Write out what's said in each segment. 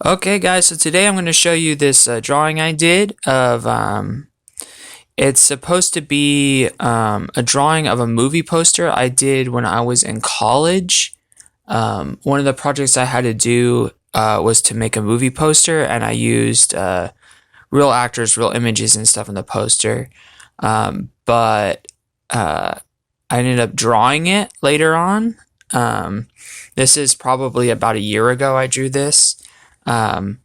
Okay, guys, so today I'm going to show you this drawing I did of, it's supposed to be a drawing of a movie poster I did when I was in college. One of the projects I had to do was to make a movie poster, and I used real actors, real images, and stuff in the poster. But I ended up drawing it later on. This is probably about a year ago I drew this. Um,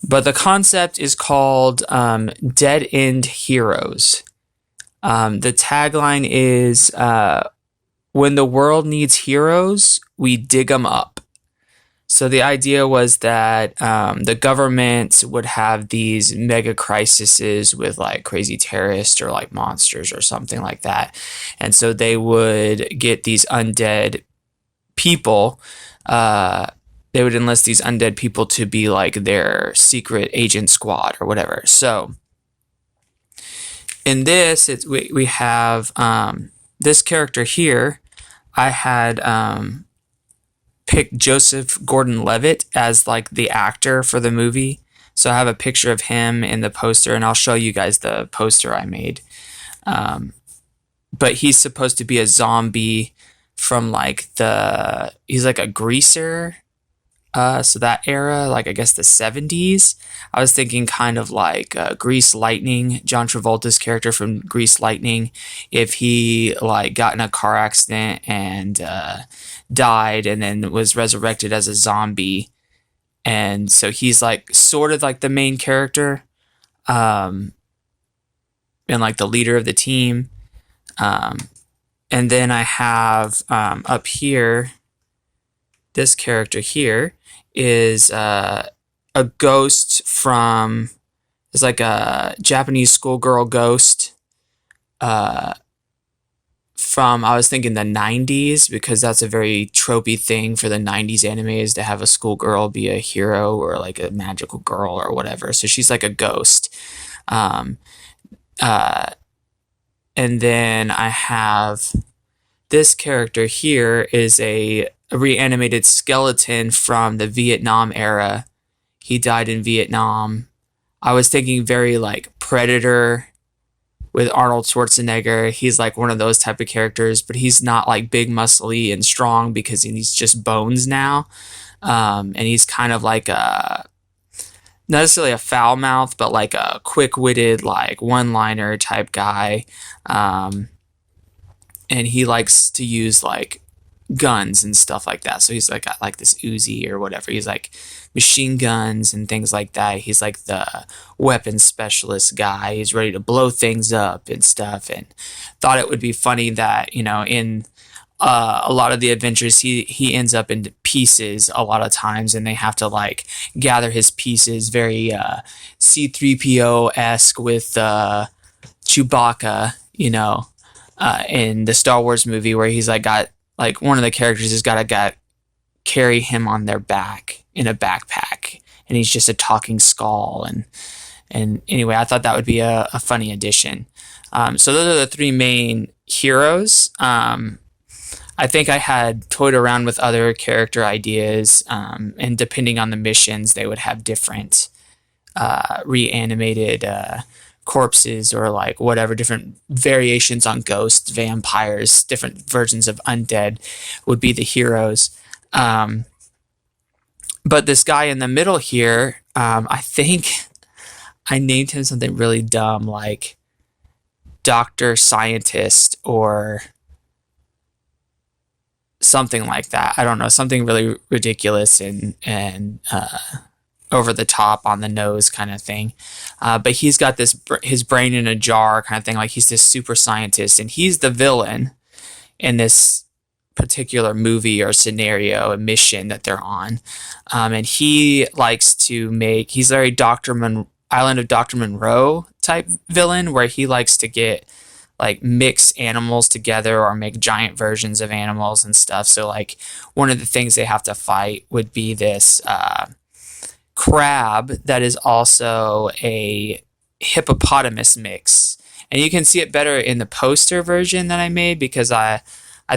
but the concept is called Dead End Heroes. The tagline is when the world needs heroes, we dig them up. So the idea was that the government would have these mega crises with like crazy terrorists or like monsters or something like that. And so they would get these undead people. They would enlist these undead people to be like their secret agent squad or whatever. So in this, we have this character here. I had picked Joseph Gordon-Levitt as like the actor for the movie. So I have a picture of him in the poster, and I'll show you guys the poster I made. But he's supposed to be a zombie from like he's like a greaser. So that era, like I guess the 70s, I was thinking kind of like Grease Lightning, John Travolta's character from Grease Lightning, if he like got in a car accident and died and then was resurrected as a zombie. And so he's like sort of like the main character and like the leader of the team. And then I have up here, this character here is a ghost it's like a Japanese schoolgirl ghost from, I was thinking the 90s, because that's a very tropey thing for the 90s animes to have a schoolgirl be a hero or like a magical girl or whatever. So she's like a ghost. And then I have this character here is a reanimated skeleton from the Vietnam era. He died in Vietnam. I was thinking very like Predator with Arnold Schwarzenegger. He's like one of those type of characters, but he's not like big, muscly, and strong because he's just bones now. And he's kind of like not necessarily a foul mouth, but like a quick-witted, like one-liner type guy. And he likes to use like guns and stuff like that. So he's like got like this Uzi or whatever. He's like machine guns and things like that. He's like the weapons specialist guy. He's ready to blow things up and stuff. And thought it would be funny that, in a lot of the adventures, he ends up in pieces a lot of times, and they have to like gather his pieces, very C-3PO-esque with Chewbacca, in the Star Wars movie, where he's like got like one of the characters has got to carry him on their back in a backpack, and he's just a talking skull. And anyway, I thought that would be a funny addition. So those are the three main heroes. I think I had toyed around with other character ideas, and depending on the missions, they would have different reanimated corpses or like whatever, different variations on ghosts, vampires, different versions of undead would be the heroes. But this guy in the middle here, I think I named him something really dumb, like Dr. Scientist or something like that. I don't know, something really ridiculous and over the top, on the nose kind of thing. But he's got his brain in a jar kind of thing, like he's this super scientist, and he's the villain in this particular movie or scenario, a mission that they're on. And he likes to he's very Island of Dr. Monroe type villain, where he likes to get like mix animals together or make giant versions of animals and stuff. So like one of the things they have to fight would be this crab that is also a hippopotamus mix. And you can see it better in the poster version that I made, because I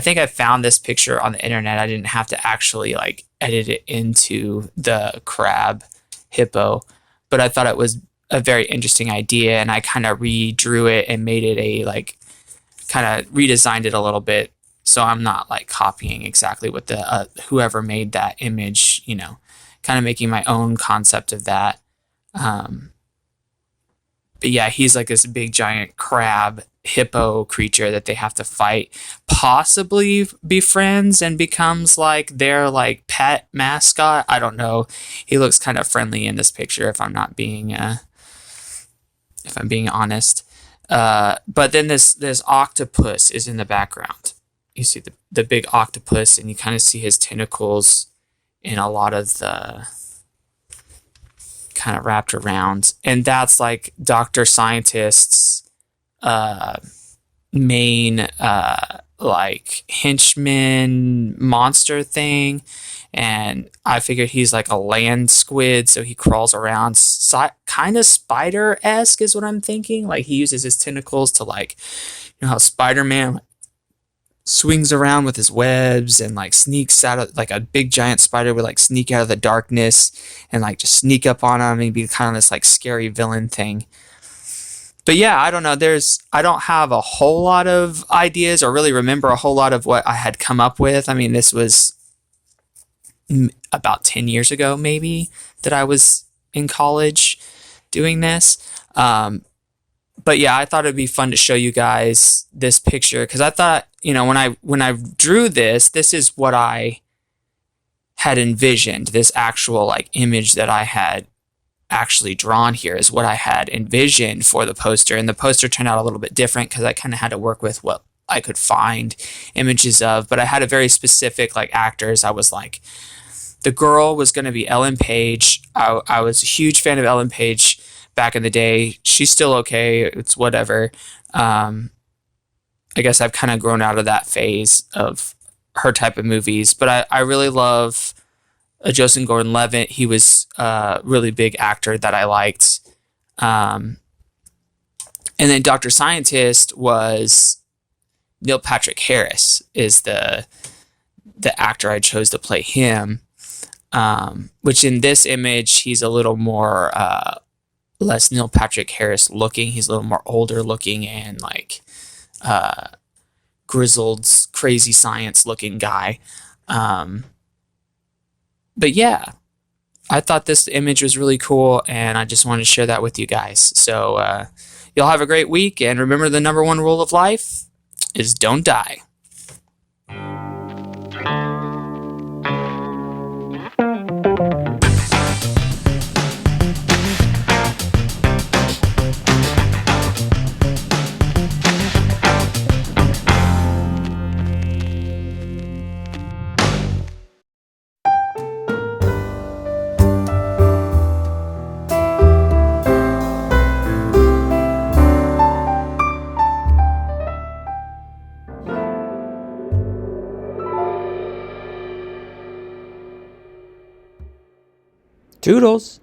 think I found this picture on the internet. I didn't have to actually like edit it into the crab hippo, but I thought it was a very interesting idea, and I kind of redrew it and made it a like kind of redesigned it a little bit, so I'm not like copying exactly what the whoever made that image, kind of making my own concept of that. Um, but yeah, he's like this big giant crab hippo creature that they have to fight, possibly be friends, and becomes like their like pet mascot. I don't know. He looks kind of friendly in this picture if I'm being honest. But then this octopus is in the background. You see the big octopus, and you kind of see his tentacles in a lot of the kind of wrapped around, and that's like Dr. Scientist's uh, main like henchman monster thing. And I figured he's like a land squid, so he crawls around, kind of spider-esque is what I'm thinking. Like he uses his tentacles to like, how Spider-Man swings around with his webs and like sneaks out of like a big giant spider would like sneak out of the darkness and like just sneak up on him and be kind of this like scary villain thing. But yeah, I don't know. I don't have a whole lot of ideas or really remember a whole lot of what I had come up with. I mean, this was about 10 years ago, maybe, that I was in college doing this. But yeah, I thought it'd be fun to show you guys this picture because I thought, when I drew this is what I had envisioned. This actual like image that I had actually drawn here is what I had envisioned for the poster, and the poster turned out a little bit different because I kind of had to work with what I could find images of. But I had a very specific like actors. I was like, the girl was going to be Ellen Page. I was a huge fan of Ellen Page back in the day. She's still okay. It's whatever. I guess I've kind of grown out of that phase of her type of movies, but I really love Joseph Gordon-Levitt. He was a really big actor that I liked. And then Dr. Scientist was Neil Patrick Harris is the actor I chose to play him. Which in this image, he's a little more less Neil Patrick Harris looking. He's a little more older looking and like grizzled, crazy science looking guy. But yeah, I thought this image was really cool, and I just wanted to share that with you guys. So y'all have a great week, and remember the number one rule of life is don't die. Toodles.